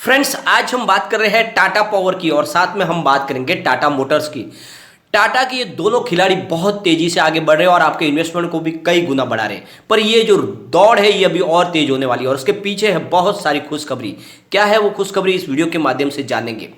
Friends, आज हम बात कर रहे हैं टाटा पावर की और साथ में हम बात करेंगे टाटा मोटर्स की। टाटा के ये दोनों खिलाड़ी बहुत तेजी से आगे बढ़ रहे हैं और आपके इन्वेस्टमेंट को भी कई गुना बढ़ा रहे हैं। पर ये जो दौड़ है ये अभी और तेज होने वाली है और उसके पीछे है बहुत सारी खुशखबरी। क्या है वो खुशखबरी, इस वीडियो के माध्यम से जानेंगे।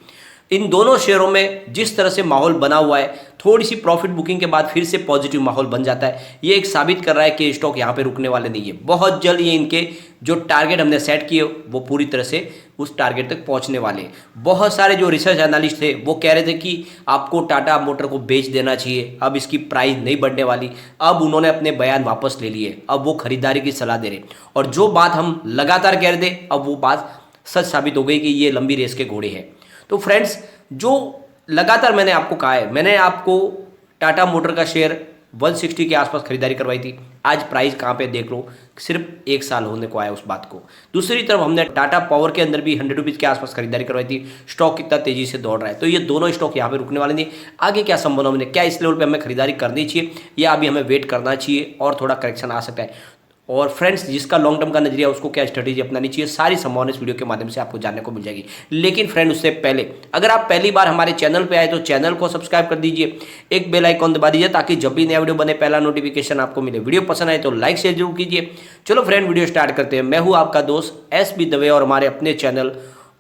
इन दोनों शेयरों में जिस तरह से माहौल बना हुआ है, थोड़ी सी प्रॉफिट बुकिंग के बाद फिर से पॉजिटिव माहौल बन जाता है। ये एक साबित कर रहा है कि स्टॉक यहाँ पे रुकने वाले नहीं है। बहुत जल्द ये इनके जो टारगेट हमने सेट किए वो पूरी तरह से उस टारगेट तक पहुंचने वाले हैं। बहुत सारे जो रिसर्च एनालिस्ट थे वो कह रहे थे कि आपको टाटा मोटर को बेच देना चाहिए, अब इसकी प्राइस नहीं बढ़ने वाली। अब उन्होंने अपने बयान वापस ले लिए, अब वो खरीदारी की सलाह दे रहे। और जो बात हम लगातार कह रहे थे अब वो बात सच साबित हो गई कि ये लंबी रेस के घोड़े हैं। तो फ्रेंड्स, जो लगातार मैंने आपको कहा है, मैंने आपको टाटा मोटर का शेयर 160 के आसपास खरीदारी करवाई थी। आज प्राइस कहाँ पे देख लो, सिर्फ 1 साल होने को आया उस बात को। दूसरी तरफ हमने टाटा पावर के अंदर भी 100 रुपीज़ के आसपास खरीदारी करवाई थी। स्टॉक कितना तेजी से दौड़ रहा है, तो ये दोनों स्टॉक यहाँ पे रुकने वाले नहीं। आगे क्या संभावना है, क्या इस लेवल पे हमें खरीदारी करनी चाहिए या अभी हमें वेट करना चाहिए और थोड़ा करेक्शन आ सकता है। और फ्रेंड्स, जिसका लॉन्ग टर्म का नजरिया उसको क्या स्ट्रेटेजी अपनानी चाहिए, सारी संभावना इस वीडियो के माध्यम से आपको जानने को मिल जाएगी। लेकिन फ्रेंड, उससे पहले अगर आप पहली बार हमारे चैनल पे आए तो चैनल को सब्सक्राइब कर दीजिए, एक बेल आइकॉन दबा दीजिए ताकि जब भी नया वीडियो बने पहला नोटिफिकेशन आपको मिले। वीडियो पसंद आए तो लाइक शेयर जरूर कीजिए। चलो फ्रेंड, वीडियो स्टार्ट करते हैं। मैं हूँ आपका दोस्त SB दवे और हमारे अपने चैनल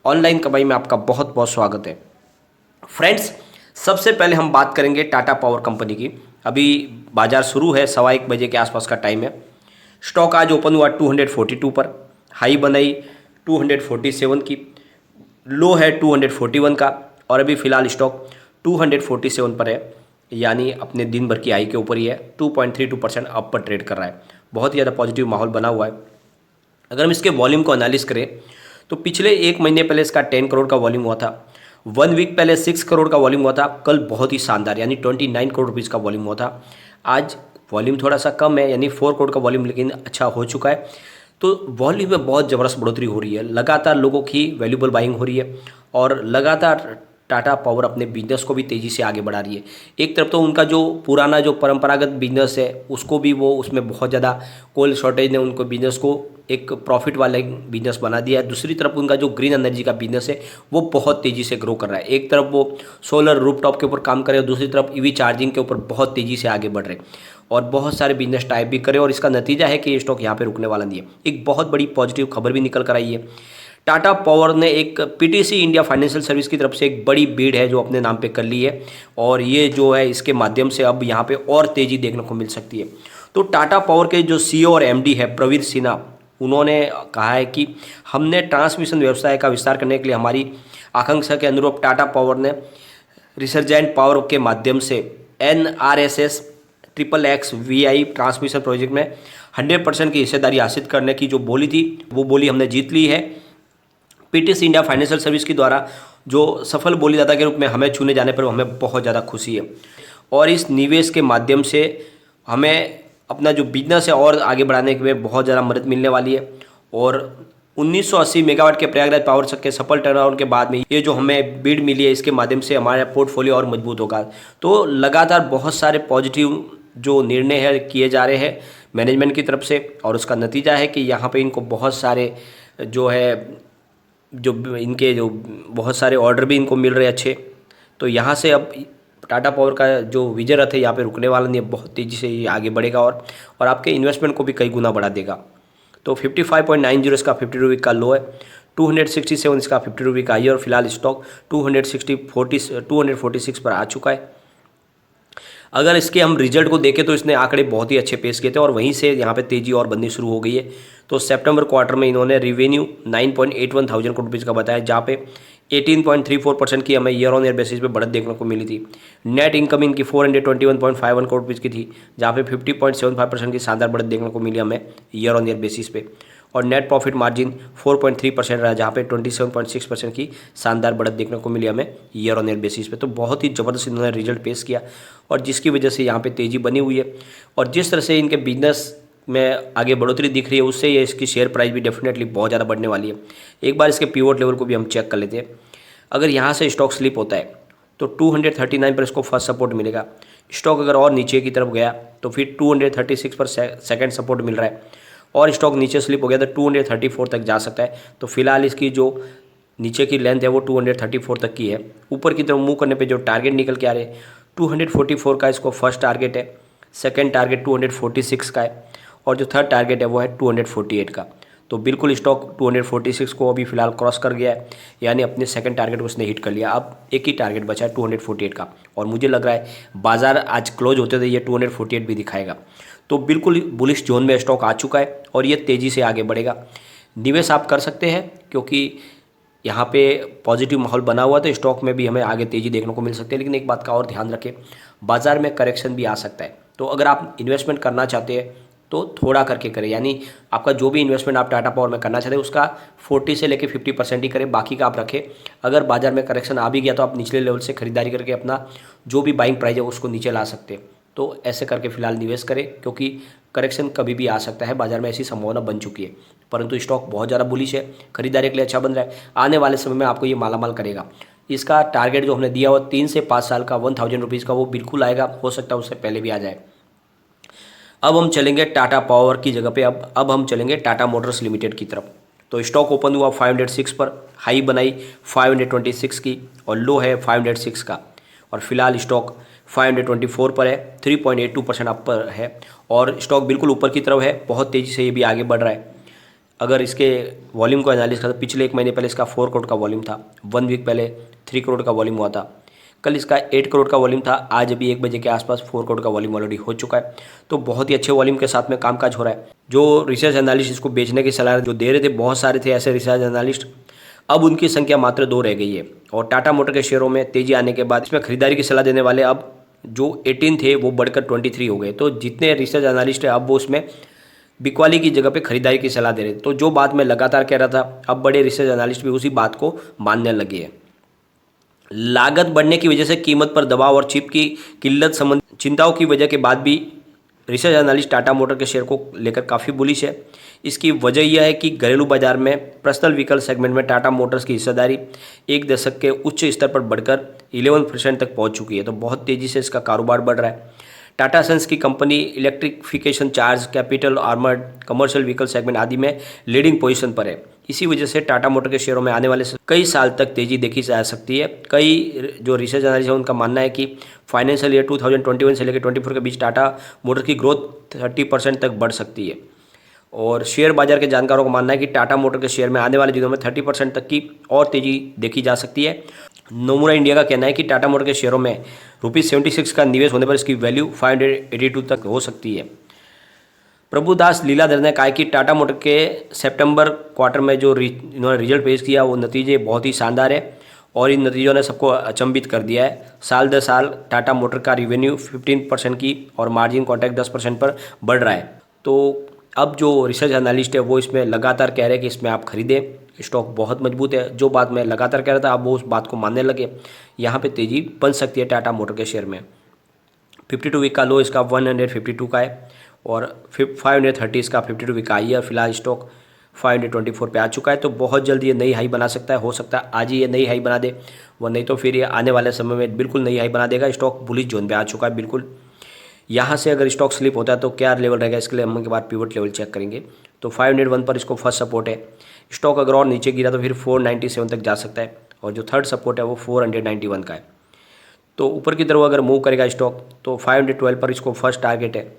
ऑनलाइन कमाई में आपका बहुत बहुत स्वागत है। फ्रेंड्स, सबसे पहले हम बात करेंगे टाटा पावर कंपनी की। अभी बाजार शुरू है, 1:15 बजे के आसपास का टाइम है। स्टॉक आज ओपन हुआ 242 पर, हाई बनाई 247 की, लो है 241 का और अभी फिलहाल स्टॉक 247 पर है, यानी अपने दिन भर की हाई के ऊपर ही है। 2.32% अप पर ट्रेड कर रहा है। बहुत ही ज़्यादा पॉजिटिव माहौल बना हुआ है। अगर हम इसके वॉल्यूम को एनालिस करें तो पिछले 1 महीने पहले इसका 10 करोड़ का वॉल्यूम हुआ था। 1 वीक पहले 6 करोड़ का वॉल्यूम हुआ था। कल बहुत ही शानदार यानी 29 करोड़ रुपीज़ का वॉल्यूम हुआ था। आज वॉल्यूम थोड़ा सा कम है, यानी 4 करोड़ का वॉल्यूम, लेकिन अच्छा हो चुका है। तो वॉल्यूम में बहुत ज़बरदस्त बढ़ोतरी हो रही है। लगातार लोगों की वैल्यूबल बाइंग हो रही है और लगातार टाटा पावर अपने बिजनेस को भी तेज़ी से आगे बढ़ा रही है। एक तरफ तो उनका जो पुराना जो परंपरागत बिजनेस है उसको भी वो उसमें बहुत ज़्यादा कोल शॉर्टेज ने उनको बिजनेस को एक प्रॉफिट वाला बिजनेस बना दिया है। दूसरी तरफ उनका जो ग्रीन एनर्जी का बिजनेस है वो बहुत तेज़ी से ग्रो कर रहा है। एक तरफ वो सोलर रूफटॉप के ऊपर काम करे और दूसरी तरफ EV चार्जिंग के ऊपर बहुत तेज़ी से आगे बढ़ रहे हैं और बहुत सारे बिजनेस टाइप भी करे। और इसका नतीजा है कि ये स्टॉक यहाँ पे रुकने वाला नहीं है। एक बहुत बड़ी पॉजिटिव खबर भी निकल कर आई है। टाटा पावर ने एक PTC इंडिया फाइनेंशियल सर्विस की तरफ से एक बड़ी बीड है जो अपने नाम पे कर ली है और ये जो है इसके माध्यम से अब यहाँ पे और तेज़ी देखने को मिल सकती है। तो टाटा पावर के जो CEO और MD है प्रवीर सिन्हा, उन्होंने कहा है कि हमने ट्रांसमिशन व्यवसाय का विस्तार करने के लिए हमारी आकांक्षा के अनुरूप टाटा पावर ने रिसर्जेंट पावर के माध्यम से NRSS XXX VI transmission project में 100% की हिस्सेदारी हासिल करने की जो बोली थी वो बोली हमने जीत ली है। PTC इंडिया फाइनेंशियल सर्विस के द्वारा जो सफल बोलीदाता के रूप में हमें चुने जाने पर हमें बहुत ज़्यादा खुशी है और इस निवेश के माध्यम से हमें अपना जो बिजनेस है और आगे बढ़ाने में बहुत ज़्यादा मदद मिलने वाली है। और 1980 मेगावाट के प्रयागराज पावर के सफल टर्नअराउंड के बाद में ये जो हमें बिड मिली है इसके माध्यम से हमारा पोर्टफोलियो और मजबूत होगा। तो लगातार बहुत सारे पॉजिटिव जो निर्णय है किए जा रहे हैं मैनेजमेंट की तरफ से और उसका नतीजा है कि यहाँ पे इनको बहुत सारे जो है जो बहुत सारे ऑर्डर भी इनको मिल रहे हैं अच्छे। तो यहाँ से अब टाटा पावर का जो विजय रथ है यहाँ पे रुकने वाला नहीं है, बहुत तेज़ी से ये आगे बढ़ेगा और आपके इन्वेस्टमेंट को भी कई गुना बढ़ा देगा। तो 55.90 इसका 50 रुपये का लो है, 267 इसका 50 रुपये का हाई है और फिलहाल स्टॉक 246 पर आ चुका है। अगर इसके हम रिजल्ट को देखें तो इसने आंकड़े बहुत ही अच्छे पेश किए थे और वहीं से यहाँ पे तेज़ी और बननी शुरू हो गई है। तो सितंबर क्वार्टर में इन्होंने रिवेन्यू 9.81 थाउजेंड करोड़ रुपीज़ का बताया, जहाँ पे 18.34% की हमें ईयर ऑन ईयर बेसिस पे बढ़त देखने को मिली थी। नेट इनकम इनकी 421.51 करोड़ रुपीज़ की थी, जहाँ पे 50.75% की शानदार बढ़त देखने को मिली हमें ईयर ऑन ईयर बेसिस पे। और नेट प्रॉफिट मार्जिन 4.3% रहा, जहाँ पे 27.6% की शानदार बढ़त देखने को मिली हमें ईयर ऑन ईयर बेसिस पे। तो बहुत ही ज़बरदस्त इन्होंने रिजल्ट पेश किया और जिसकी वजह से यहाँ पे तेज़ी बनी हुई है और जिस तरह से इनके बिजनेस में आगे बढ़ोतरी दिख रही है उससे ये इसकी शेयर प्राइस भी डेफिनेटली बहुत ज़्यादा बढ़ने वाली है। एक बार इसके पिवट लेवल को भी हम चेक कर लेते हैं। अगर यहाँ से स्टॉक स्लिप होता है तो 239 पर इसको फर्स्ट सपोर्ट मिलेगा। स्टॉक अगर और नीचे की तरफ गया तो फिर 236 पर सेकंड सपोर्ट मिल रहा है और स्टॉक नीचे स्लिप हो गया तो 234 तक जा सकता है। तो फिलहाल इसकी जो नीचे की लेंथ है वो 234 तक की है। ऊपर की तरफ मूव करने पे जो टारगेट निकल के आ रहे हैं 244 का इसको फर्स्ट टारगेट है, सेकंड टारगेट 246 का है और जो थर्ड टारगेट है वो है 248 का। तो बिल्कुल स्टॉक 246 को अभी फिलहाल क्रॉस कर गया है, यानी अपने सेकंड टारगेट को उसने हिट कर लिया। अब एक ही टारगेट बचा है 248 का और मुझे लग रहा है बाजार आज क्लोज होते थे ये 248 भी दिखाएगा। तो बिल्कुल बुलिश जोन में स्टॉक आ चुका है और ये तेज़ी से आगे बढ़ेगा। निवेश आप कर सकते हैं क्योंकि यहाँ पे पॉजिटिव माहौल बना हुआ तो स्टॉक में भी हमें आगे तेज़ी देखने को मिल सकती है। लेकिन एक बात का और ध्यान रखें, बाजार में करेक्शन भी आ सकता है। तो अगर आप इन्वेस्टमेंट करना चाहते हैं तो थोड़ा करके करें, यानी आपका जो भी इन्वेस्टमेंट आप टाटा पावर में करना चाहते हैं उसका 40 से लेकर 50% ही करें, बाकी का आप रखें। अगर बाजार में करेक्शन आ भी गया तो आप निचले लेवल से खरीदारी करके अपना जो भी बाइंग प्राइस है उसको नीचे ला सकते हैं। तो ऐसे करके फिलहाल निवेश करें क्योंकि करेक्शन कभी भी आ सकता है, बाजार में ऐसी संभावना बन चुकी है। परंतु स्टॉक बहुत ज़्यादा बुलिश है, खरीदारी के लिए अच्छा बन रहा है। आने वाले समय में आपको ये मालामाल करेगा। इसका टारगेट जो हमने दिया हुआ 3 से 5 साल का 1000 रुपीज़ का वो बिल्कुल आएगा, हो सकता है उससे पहले भी आ जाए। अब हम चलेंगे टाटा पावर की जगह पे, अब हम चलेंगे टाटा मोटर्स लिमिटेड की तरफ। तो स्टॉक ओपन हुआ 506 पर, हाई बनाई 526 की और लो है 506 का और फिलहाल स्टॉक 524 पर है, 3.82% अप पर है और स्टॉक बिल्कुल ऊपर की तरफ है। बहुत तेज़ी से ये भी आगे बढ़ रहा है। अगर इसके वॉल्यूम को एनालिसिस करें तो पिछले 1 महीने पहले इसका 4 करोड़ का वॉल्यूम था, 1 वीक पहले 3 करोड़ का वॉल्यूम हुआ था, कल इसका 8 करोड़ का वॉल्यूम था, आज अभी 1 बजे के आसपास 4 करोड़ का वॉल्यूम ऑलरेडी हो चुका है। तो बहुत ही अच्छे वॉल्यूम के साथ में कामकाज हो रहा है। जो रिसर्च एनालिस्ट इसको बेचने की सलाह जो दे रहे थे, बहुत सारे थे ऐसे रिसर्च एनालिस्ट, अब उनकी संख्या मात्र 2 रह गई है। और टाटा मोटर के शेयरों में तेजी आने के बाद इसमें खरीदारी की सलाह देने वाले अब जो 18 थे वो बढ़कर 23 हो गए। तो जितने रिसर्च एनालिस्ट है अब वो उसमें बिकवाली की जगह पे खरीदारी की सलाह दे रहे थे। तो जो बात मैं लगातार कह रहा था, अब बड़े रिसर्च एनालिस्ट भी उसी बात को मानने लगे हैं। लागत बढ़ने की वजह से कीमत पर दबाव और चिप की किल्लत संबंधी चिंताओं की वजह के बाद भी रिसर्च एनालिस्ट टाटा मोटर के शेयर को लेकर काफ़ी बुलिश है। इसकी वजह यह है कि घरेलू बाजार में पर्सनल व्हीकल सेगमेंट में टाटा मोटर्स की हिस्सेदारी 1 दशक के उच्च स्तर पर बढ़कर 11% तक पहुंच चुकी है। तो बहुत तेज़ी से इसका कारोबार बढ़ रहा है। टाटा सन्स की company electrification charge, capital, armoured, commercial vehicle segment आदि में लीडिंग पोजीशन पर है। इसी वजह से टाटा मोटर के शेयरों में आने वाले कई साल तक तेजी देखी जा सकती है। कई जो रिसर्च एनालिस्ट है उनका मानना है कि फाइनेंशियल ईयर 2021 से लेकर 24 के बीच टाटा मोटर की ग्रोथ 30% तक बढ़ सकती है। और शेयर बाजार के जानकारों का मानना है कि टाटा मोटर के शेयर में आने वाले दिनों में 30% तक की और तेजी देखी जा सकती है। नोमुरा इंडिया का कहना है कि टाटा मोटर के शेयरों में ₹76 का निवेश होने पर इसकी वैल्यू 582 तक हो सकती है। प्रभुदास लीलाधर ने कहा कि टाटा मोटर के सितंबर क्वार्टर में जो इन्होंने रिजल्ट पेश किया वो नतीजे बहुत ही शानदार है और इन नतीजों ने सबको अचंभित कर दिया है। साल दर साल टाटा मोटर का रिवेन्यू 15% की और मार्जिन कॉन्ट्रैक्ट 10% पर बढ़ रहा है। तो अब जो रिसर्च एनालिस्ट है वो इसमें लगातार कह रहे हैं कि इसमें आप खरीदें, स्टॉक बहुत मजबूत है। जो बात मैं लगातार कह रहा था अब वो उस बात को मानने लगे। यहाँ पे तेज़ी बन सकती है टाटा मोटर के शेयर में। 52 वीक का लो इसका 152 का है और 530 इसका 52 वीक का हाई है। फिलहाल स्टॉक 524 पे आ चुका है। तो बहुत जल्दी ये नई हाई बना सकता है, हो सकता है आज ही ये नई हाई बना दे, वो नहीं तो फिर ये आने वाले समय में बिल्कुल नई हाई बना देगा। स्टॉक बुलिश जोन पे आ चुका है बिल्कुल। यहाँ से अगर स्टॉक स्लिप होता है तो क्या लेवल रहेगा, इसके लिए हम के बाद पिवट लेवल चेक करेंगे। तो 501 पर इसको फर्स्ट सपोर्ट है। स्टॉक अगर और नीचे गिरा तो फिर 497 तक जा सकता है और जो थर्ड सपोर्ट है वो 491 का है। तो ऊपर की तरफ अगर मूव करेगा स्टॉक तो 512 पर इसको फर्स्ट टारगेट है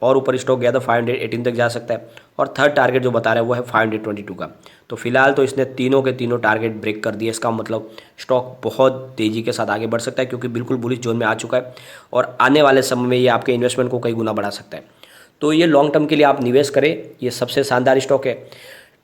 और ऊपर स्टॉक गया तो 518 तक जा सकता है और थर्ड टारगेट जो बता रहा है वो है 522 का। तो फिलहाल तो इसने तीनों के तीनों टारगेट ब्रेक कर दिए। इसका मतलब स्टॉक बहुत तेज़ी के साथ आगे बढ़ सकता है क्योंकि बिल्कुल बुलिश जोन में आ चुका है और आने वाले समय में ये आपके इन्वेस्टमेंट को कई गुना बढ़ा सकता है। तो ये लॉन्ग टर्म के लिए आप निवेश करें, ये सबसे शानदार स्टॉक है।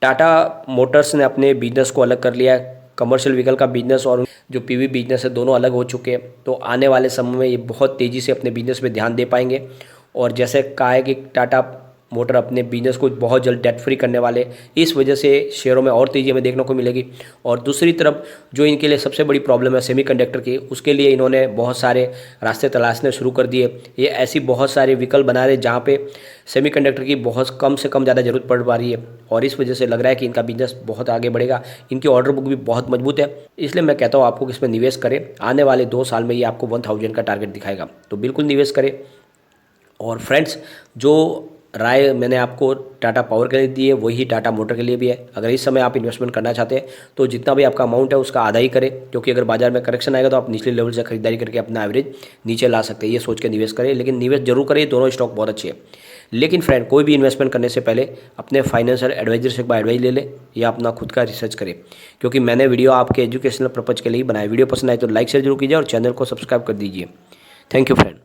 टाटा मोटर्स ने अपने बिजनेस को अलग कर लिया है। कमर्शियल व्हीकल का बिजनेस और जो पीवी बिजनेस है दोनों अलग हो चुके हैं। तो आने वाले समय में ये बहुत तेज़ी से अपने बिजनेस पे ध्यान दे पाएंगे और जैसे कहा है कि टाटा मोटर अपने बिजनेस को बहुत जल्द डेट फ्री करने वाले, इस वजह से शेयरों में और तेज़ी हमें देखने को मिलेगी। और दूसरी तरफ जो इनके लिए सबसे बड़ी प्रॉब्लम है सेमीकंडक्टर की, उसके लिए इन्होंने बहुत सारे रास्ते तलाशने शुरू कर दिए। ये ऐसी बहुत सारे विकल्प बना रहे जहाँ पे सेमीकंडक्टर की बहुत कम से कम ज़्यादा ज़रूरत पड़ पा रही है और इस वजह से लग रहा है कि इनका बिजनेस बहुत आगे बढ़ेगा। इनकी ऑर्डर बुक भी बहुत मजबूत है, इसलिए मैं कहता हूँ आपको कि इसमें निवेश करें। आने वाले 2 साल में ये आपको 1000 का टारगेट दिखाएगा, तो बिल्कुल निवेश करें। और फ्रेंड्स, जो राय मैंने आपको टाटा पावर के लिए दी है वही टाटा मोटर के लिए भी है। अगर इस समय आप इन्वेस्टमेंट करना चाहते हैं तो जितना भी आपका अमाउंट है उसका आधा ही करें, क्योंकि अगर बाजार में करेक्शन आएगा तो आप निचले लेवल से खरीदारी करके अपना एवरेज नीचे ला सकते हैं। ये सोच के निवेश करें, लेकिन निवेश जरूर करें, दोनों स्टॉक बहुत अच्छे हैं। लेकिन फ्रेंड, कोई भी इन्वेस्टमेंट करने से पहले अपने फाइनेंशियल एडवाइजर से एक बार एडवाइस ले लें या अपना खुद का रिसर्च करें, क्योंकि मैंने वीडियो आपके एजुकेशनल पर्पज़ के लिए ही बनाया। वीडियो पसंद आए तो लाइक शेयर जरूर कीजिए और चैनल को सब्सक्राइब कर दीजिए। Thank you friend.